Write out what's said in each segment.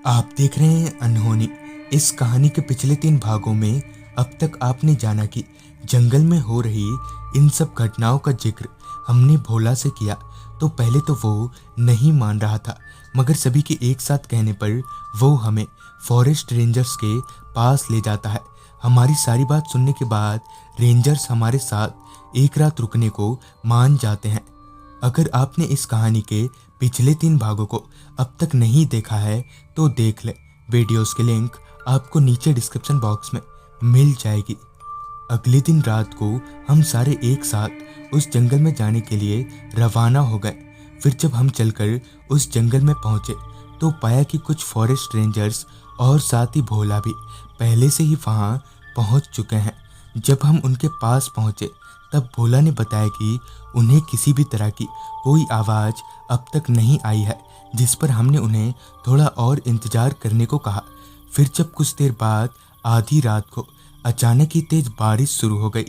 आप देख रहे हैं अनहोनी। इस कहानी के पिछले 3 भागों में अब तक आपने जाना कि जंगल में हो रही इन सब घटनाओं का जिक्र हमने भोला से किया। तो पहले तो वो नहीं मान रहा था, मगर सभी के एक साथ कहने पर वो हमें फॉरेस्ट रेंजर्स के पास ले जाता है। हमारी सारी बात सुनने के बाद रेंजर्स हमारे साथ एक रात रुकने को मान जाते हैं। अगर आपने इस कहानी के पिछले 3 भागों को अब तक नहीं देखा है तो देख ले। वीडियोस के लिंक आपको नीचे डिस्क्रिप्शन बॉक्स में मिल जाएगी। अगले दिन रात को हम सारे एक साथ उस जंगल में जाने के लिए रवाना हो गए। फिर जब हम चलकर उस जंगल में पहुंचे तो पाया कि कुछ फॉरेस्ट रेंजर्स और साथ ही भोला भी पहले से ही वहां पहुंच चुके हैं। जब हम उनके पास पहुंचे तब भोला ने बताया कि उन्हें किसी भी तरह की कोई आवाज़ अब तक नहीं आई है, जिस पर हमने उन्हें थोड़ा और इंतजार करने को कहा। फिर जब कुछ देर बाद आधी रात को अचानक ही तेज बारिश शुरू हो गई।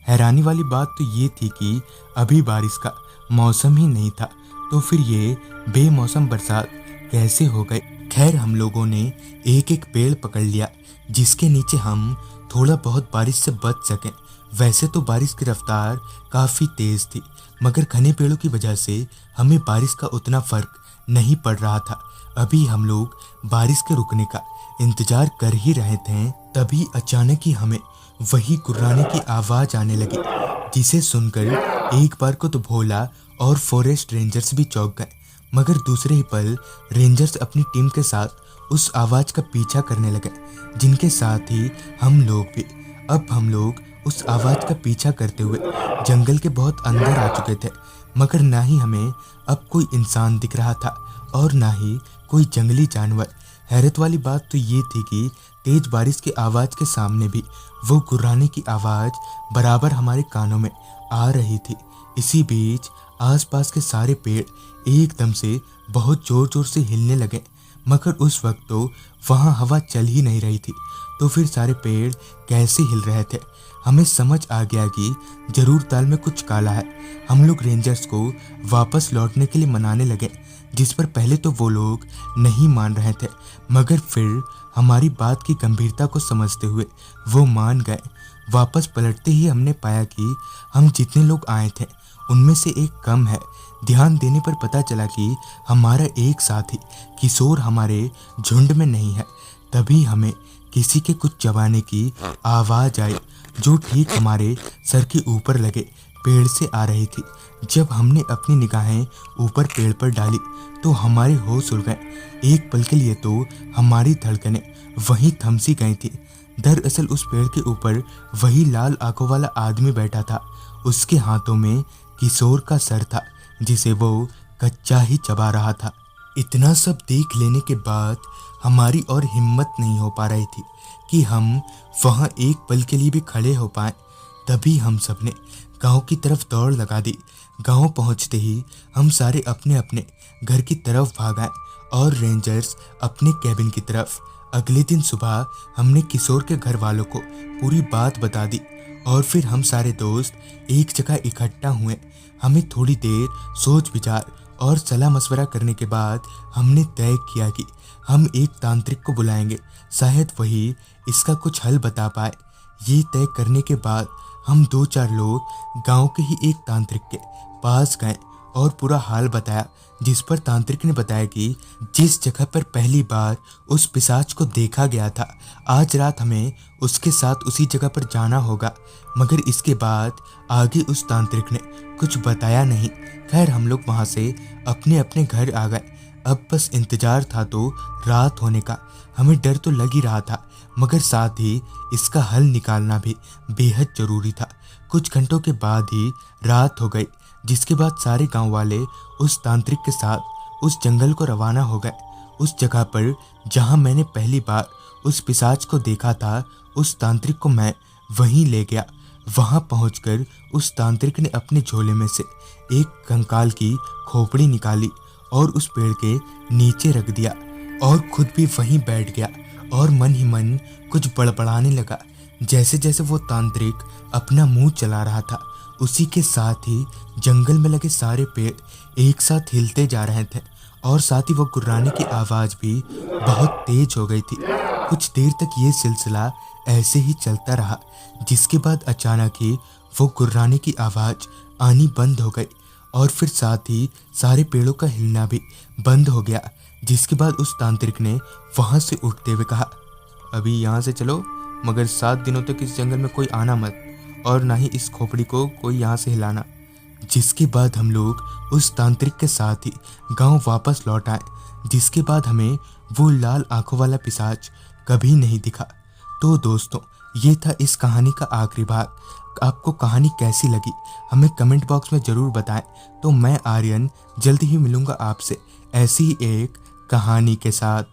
हैरानी वाली बात तो ये थी कि अभी बारिश का मौसम ही नहीं था, तो फिर ये बेमौसम बरसात कैसे हो गई। खैर, हम लोगों ने एक एक पेड़ पकड़ लिया जिसके नीचे हम थोड़ा बहुत बारिश से बच सकें। वैसे तो बारिश की रफ्तार काफ़ी तेज़ थी, मगर घने पेड़ों की वजह से हमें बारिश का उतना फर्क नहीं पड़ रहा था। अभी हम लोग बारिश के रुकने का इंतजार कर ही रहे थे, तभी अचानक ही हमें वही गुर्राने की आवाज़ आने लगी, जिसे सुनकर एक बार को तो भोला और फॉरेस्ट रेंजर्स भी चौंक गए। मगर दूसरे ही पल रेंजर्स अपनी टीम के साथ उस आवाज़ का पीछा करने लगे, जिनके साथ ही हम लोग भी। अब हम लोग उस आवाज़ का पीछा करते हुए जंगल के बहुत अंदर आ चुके थे, मगर ना ही हमें अब कोई इंसान दिख रहा था और ना ही कोई जंगली जानवर। हैरत वाली बात तो ये थी कि तेज बारिश की आवाज़ के सामने भी वो गुर्राने की आवाज़ बराबर हमारे कानों में आ रही थी। इसी बीच आसपास के सारे पेड़ एकदम से बहुत ज़ोर ज़ोर से हिलने लगे, मगर उस वक्त तो वहाँ हवा चल ही नहीं रही थी, तो फिर सारे पेड़ कैसे हिल रहे थे। हमें समझ आ गया कि जरूर ताल में कुछ काला है। हम लोग रेंजर्स को वापस लौटने के लिए मनाने लगे, जिस पर पहले तो वो लोग नहीं मान रहे थे, मगर फिर हमारी बात की गंभीरता को समझते हुए वो मान गए। वापस पलटते ही हमने पाया कि हम जितने लोग आए थे उनमें से एक कम है। ध्यान देने पर पता चला कि हमारा एक साथी किशोर हमारे झुंड में नहीं है। तभी हमें किसी के कुछ चबाने की आवाज़ आई, जो ठीक हमारे सर के ऊपर लगे पेड़ से आ रही थी। जब हमने अपनी निगाहें ऊपर पेड़ पर डाली तो हमारे होश उड़ गए। एक पल के लिए तो हमारी धड़कनें वहीं थम सी गई थी। दरअसल उस पेड़ के ऊपर वही लाल आंखों वाला आदमी बैठा था। उसके हाथों में किशोर का सर था, जिसे वो कच्चा ही चबा रहा था। इतना सब देख लेने के बाद हमारी और हिम्मत नहीं हो पा रही थी कि हम वहाँ एक पल के लिए भी खड़े हो पाएं। तभी हम सब ने गांव की तरफ दौड़ लगा दी। गांव पहुँचते ही हम सारे अपने अपने घर की तरफ भाग आए और रेंजर्स अपने कैबिन की तरफ। अगले दिन सुबह हमने किशोर के घर वालों को पूरी बात बता दी और फिर हम सारे दोस्त एक जगह इकट्ठा हुए। हमें थोड़ी देर सोच विचार और सलाह मशवरा करने के बाद हमने तय किया कि हम एक तांत्रिक को बुलाएंगे, शायद वही इसका कुछ हल बता पाए। ये तय करने के बाद हम 2-4 लोग गांव के ही एक तांत्रिक के पास गए और पूरा हाल बताया, जिस पर तांत्रिक ने बताया कि जिस जगह पर पहली बार उस पिशाच को देखा गया था, आज रात हमें उसके साथ उसी जगह पर जाना होगा। मगर इसके बाद आगे उस तांत्रिक ने कुछ बताया नहीं। खैर, हम लोग वहाँ से अपने अपने घर आ गए। अब बस इंतजार था तो रात होने का। हमें डर तो लग ही रहा था, मगर साथ ही इसका हल निकालना भी बेहद जरूरी था। कुछ घंटों के बाद ही रात हो गई, जिसके बाद सारे गांव वाले उस तांत्रिक के साथ उस जंगल को रवाना हो गए। उस जगह पर जहां मैंने पहली बार उस पिशाच को देखा था, उस तांत्रिक को मैं वहीं ले गया। वहां पहुंचकर उस तांत्रिक ने अपने झोले में से एक कंकाल की खोपड़ी निकाली और उस पेड़ के नीचे रख दिया और खुद भी वहीं बैठ गया और मन ही मन कुछ बड़बड़ाने लगा। जैसे जैसे वो तांत्रिक अपना मुंह चला रहा था, उसी के साथ ही जंगल में लगे सारे पेड़ एक साथ हिलते जा रहे थे और साथ ही वो गुर्राने की आवाज़ भी बहुत तेज हो गई थी। कुछ देर तक ये सिलसिला ऐसे ही चलता रहा, जिसके बाद अचानक ही वो गुर्राने की आवाज़ आनी बंद हो गई और फिर साथ ही सारे पेड़ों का हिलना भी बंद हो गया। जिसके बाद उस तांत्रिक ने वहाँ से उठते हुए कहा, अभी यहाँ से चलो, मगर 7 दिनों तक इस जंगल में कोई आना मत, और ना ही इस खोपड़ी को कोई यहाँ से हिलाना। जिसके बाद हम लोग उस तांत्रिक के साथ ही गांव वापस लौट आए, जिसके बाद हमें वो लाल आंखों वाला पिशाच कभी नहीं दिखा। तो दोस्तों, ये था इस कहानी का आखिरी भाग। आपको कहानी कैसी लगी हमें कमेंट बॉक्स में ज़रूर बताएं। तो मैं आर्यन जल्द ही मिलूंगा आपसे ऐसी ही एक कहानी के साथ।